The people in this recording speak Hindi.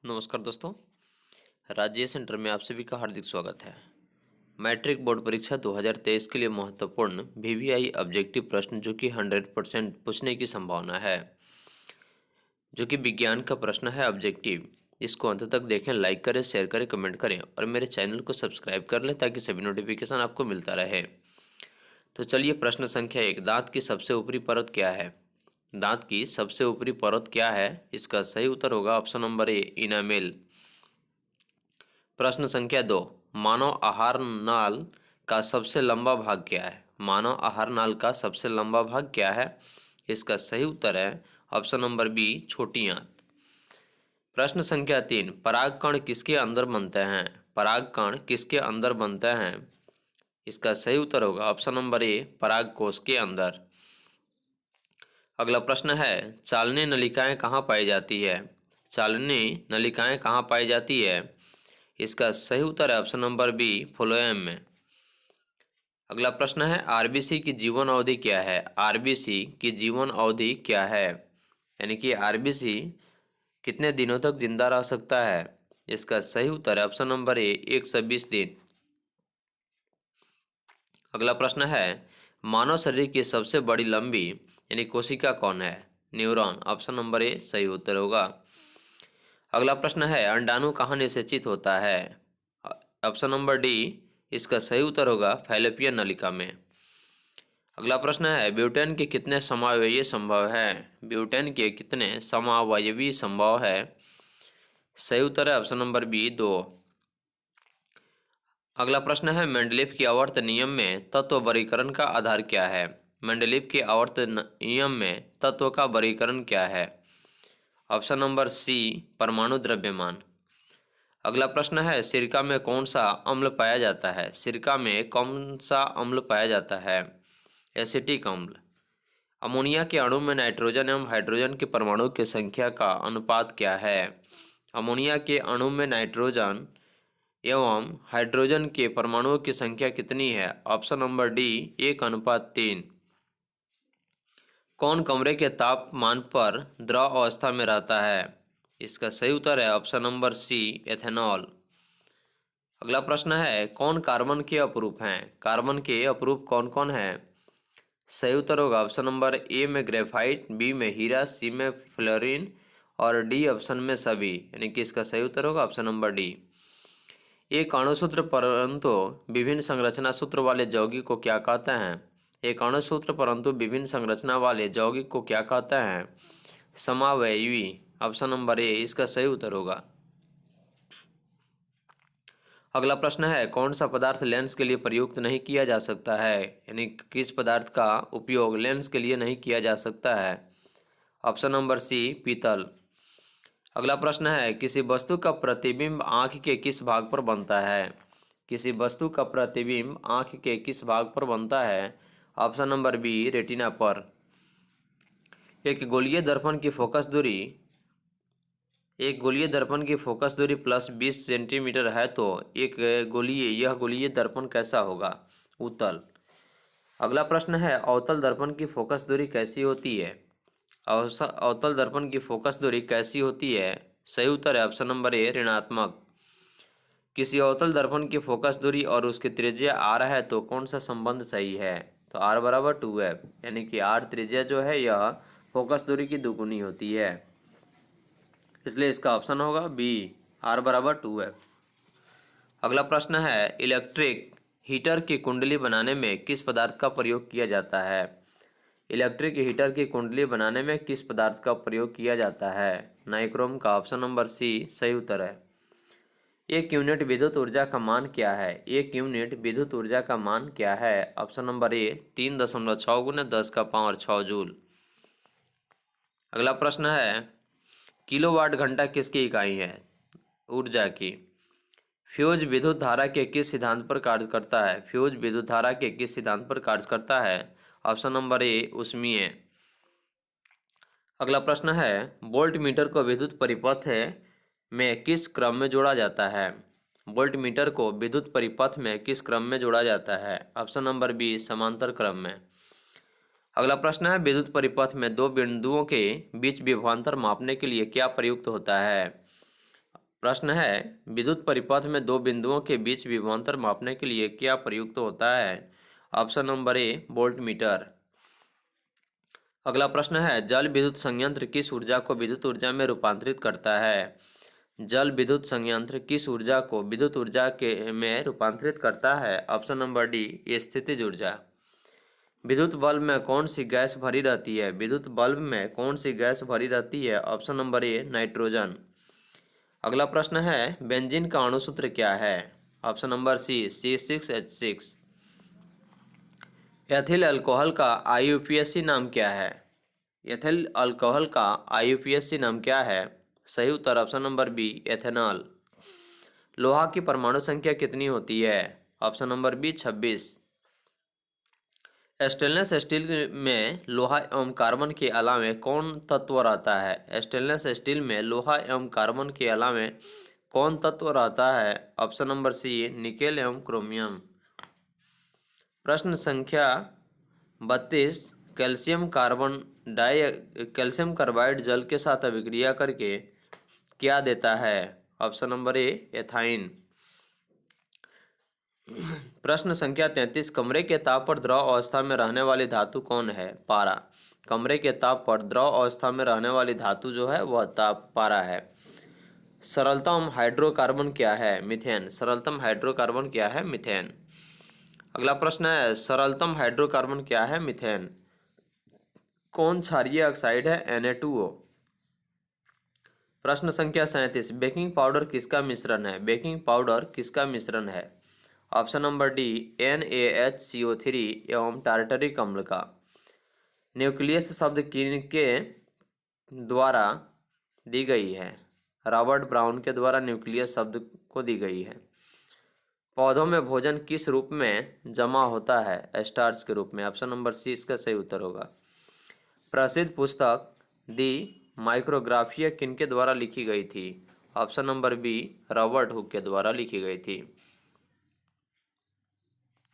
नमस्कार दोस्तों। राज्य सेंटर में आप सभी का हार्दिक स्वागत है। मैट्रिक बोर्ड परीक्षा 2023 के लिए महत्वपूर्ण वीवीआई ऑब्जेक्टिव प्रश्न जो कि 100% पूछने की संभावना है, जो कि विज्ञान का प्रश्न है ऑब्जेक्टिव। इसको अंत तक देखें, लाइक करें, शेयर करें, कमेंट करें और मेरे चैनल को सब्सक्राइब कर लें ताकि सभी नोटिफिकेशन आपको मिलता रहे। तो चलिए, प्रश्न संख्या 1, दांत की सबसे ऊपरी परत क्या है? दांत की सबसे ऊपरी परत क्या है? इसका सही उत्तर होगा ऑप्शन नंबर ए, इनामेल। प्रश्न संख्या 2, मानव आहार नाल का सबसे लंबा भाग क्या है? मानव आहार नाल का सबसे लंबा भाग क्या है? इसका सही उत्तर है ऑप्शन नंबर बी, छोटी आंत। प्रश्न संख्या 3, परागकण किसके अंदर बनते हैं? परागकण किसके अंदर बनते हैं? इसका सही उत्तर होगा ऑप्शन नंबर ए, परागकोश के अंदर। अगला प्रश्न है, चालनी नलिकाएं कहाँ पाई जाती है? चालनी नलिकाएं कहाँ पाई जाती है? इसका सही उत्तर है ऑप्शन नंबर बी, फ्लोएम में। अगला प्रश्न है, आरबीसी की जीवन अवधि क्या है? आरबीसी की जीवन अवधि क्या है? यानी कि आरबीसी कितने दिनों तक जिंदा रह सकता है? इसका सही उत्तर है ऑप्शन नंबर ए, 120 दिन। अगला प्रश्न है, मानव शरीर की सबसे बड़ी लंबी यानी कोशिका कौन है? न्यूरॉन। ऑप्शन नंबर ए सही उत्तर होगा। अगला प्रश्न है, अंडाणु कहाँ निषेचित होता है? ऑप्शन नंबर डी इसका सही उत्तर होगा फैलोपियन नलिका में। अगला प्रश्न है, ब्यूटेन के कितने समावयवी संभव है? ब्यूटेन के कितने समावयवी संभव है? सही उत्तर है ऑप्शन नंबर बी, 2। अगला प्रश्न है, मेंडलीफ के आवर्त नियम में तत्व वर्गीकरण का आधार क्या है? मेंडलीफ के आवर्त नियम में तत्व का वर्गीकरण क्या है? ऑप्शन नंबर सी, परमाणु द्रव्यमान। अगला प्रश्न है, सिरका में कौन सा अम्ल पाया जाता है? सिरका में कौन सा अम्ल पाया जाता है? एसिटिक अम्ल। अमोनिया के अणु में नाइट्रोजन एवं हाइड्रोजन के परमाणु की संख्या का अनुपात क्या है? अमोनिया के अणु में नाइट्रोजन एवं हाइड्रोजन के परमाणुओं की संख्या कितनी है? Option number D, 1:3। कौन कमरे के तापमान पर द्रव अवस्था में रहता है? इसका सही उत्तर है ऑप्शन नंबर सी, एथेनॉल। अगला प्रश्न है, कौन कार्बन के अपरूप हैं? कार्बन के अपरूप कौन कौन है? सही उत्तर होगा ऑप्शन नंबर ए में ग्रेफाइट, बी में हीरा, सी में फ्लोरीन और डी ऑप्शन में सभी, यानी कि इसका सही उत्तर होगा ऑप्शन नंबर डी। एक अणुसूत्र परंतु विभिन्न संरचना सूत्र वाले यौगिक को क्या कहते हैं? एक अणुसूत्र परंतु विभिन्न संरचना वाले यौगिक को क्या कहते हैं? समावयवी। ऑप्शन नंबर ए इसका सही उत्तर होगा। अगला प्रश्न है, कौन सा पदार्थ लेंस के लिए प्रयुक्त नहीं किया जा सकता है? यानी किस पदार्थ का उपयोग लेंस के लिए नहीं किया जा सकता है? ऑप्शन नंबर सी, पीतल। अगला प्रश्न है, किसी वस्तु का प्रतिबिंब आँख के किस भाग पर बनता है? किसी वस्तु का प्रतिबिंब आँख के किस भाग पर बनता है? ऑप्शन नंबर बी, रेटिना पर। एक गोलीय दर्पण की फोकस दूरी एक गोलीय दर्पण की फोकस दूरी +20 सेंटीमीटर है तो यह गोलीय दर्पण कैसा होगा? उत्तल। अगला प्रश्न है, अवतल दर्पण की फोकस दूरी कैसी होती है? अवतल दर्पण की फोकस दूरी कैसी होती है? सही उत्तर है ऑप्शन नंबर ए, ऋणात्मक। किसी अवतल दर्पण की फोकस दूरी और उसकी त्रिज्या r है तो कौन सा संबंध सही है? तो r = 2f, यानी कि r त्रिज्या जो है यह फोकस दूरी की दुगुनी होती है, इसलिए इसका ऑप्शन होगा बी, r = 2f। अगला प्रश्न है, इलेक्ट्रिक हीटर की कुंडली बनाने में किस पदार्थ का प्रयोग किया जाता है? इलेक्ट्रिक हीटर की कुंडली बनाने में किस पदार्थ का प्रयोग किया जाता है? नाइक्रोम का। ऑप्शन नंबर सी सही उत्तर है। एक यूनिट विद्युत ऊर्जा का मान क्या है? एक यूनिट विद्युत ऊर्जा का मान क्या है? ऑप्शन नंबर ए, 3.6 × 10⁻6 जूल। अगला प्रश्न है, किलोवाट घंटा किसकी इकाई है? ऊर्जा की। फ्यूज विद्युत धारा के किस सिद्धांत पर कार्य करता है? फ्यूज विद्युत धारा के किस सिद्धांत पर कार्य करता है? ऑप्शन नंबर ए, ऊष्मीय। अगला प्रश्न है, वोल्ट मीटर को विद्युत परिपथ में किस क्रम में जोड़ा जाता है? वोल्ट मीटर को विद्युत परिपथ में किस क्रम में जोड़ा जाता है? ऑप्शन नंबर बी, समांतर क्रम में। अगला प्रश्न है, विद्युत परिपथ में दो बिंदुओं के बीच विभवांतर मापने के लिए क्या प्रयुक्त होता है? प्रश्न है, विद्युत परिपथ में दो बिंदुओं के बीच विभवांतर मापने के लिए क्या प्रयुक्त होता है? ऑप्शन नंबर ए वोल्ट मीटर। अगला प्रश्न है, जल विद्युत संयंत्र किस ऊर्जा को विद्युत ऊर्जा में रूपांतरित करता है? जल विद्युत संयंत्र किस ऊर्जा को विद्युत ऊर्जा के में रूपांतरित करता है? ऑप्शन नंबर डी स्थितिज ऊर्जा। विद्युत बल्ब में कौन सी गैस भरी रहती है? विद्युत बल्ब में कौन सी गैस भरी रहती है? Option number A nitrogen. अगला प्रश्न है, बेंजीन का अणुसूत्र क्या है? Option number C C6H6। Ethyl alcohol का IUPAC नाम क्या है? एथिल अल्कोहल का IUPAC नाम क्या है? सही उत्तर ऑप्शन नंबर बी एथेनॉल। लोहा की परमाणु संख्या कितनी होती है? Option number B 26। Stainless steel में लोहा एवं कार्बन के अलावे कौन तत्व रहता है? स्टेनलेस स्टील में लोहा एवं कार्बन के अलावे कौन तत्व रहता है? ऑप्शन नंबर सी निकेल एवं क्रोमियम। प्रश्न संख्या 32, कैल्शियम कार्बाइड जल के साथ अभिक्रिया करके क्या देता है? ऑप्शन नंबर ए एथाइन। प्रश्न संख्या 33, कमरे के ताप पर द्रव अवस्था में रहने वाली धातु कौन है? पारा। कमरे के ताप पर द्रव अवस्था में रहने वाली धातु जो है वह ताप पारा है। सरलतम हाइड्रोकार्बन क्या है? मीथेन। सरलतम हाइड्रोकार्बन क्या है? मीथेन। अगला प्रश्न है, सरलतम हाइड्रोकार्बन क्या है? मीथेन। कौन क्षारीय ऑक्साइड है? Na2O। प्रश्न संख्या 37, बेकिंग पाउडर किसका मिश्रण है? बेकिंग पाउडर किसका मिश्रण है? ऑप्शन नंबर डी NaHCO3 एवं टार्टरिक अम्ल का। न्यूक्लियस शब्द किनके द्वारा दी गई है? रॉबर्ट ब्राउन के द्वारा न्यूक्लियस शब्द को दी गई है। पौधों में भोजन किस रूप में जमा होता है? स्टार्च के रूप में। ऑप्शन नंबर सी इसका सही उत्तर होगा। प्रसिद्ध पुस्तक दी माइक्रोग्राफिया किनके द्वारा लिखी गई थी? Option number B Robert Hooke के द्वारा लिखी गई थी।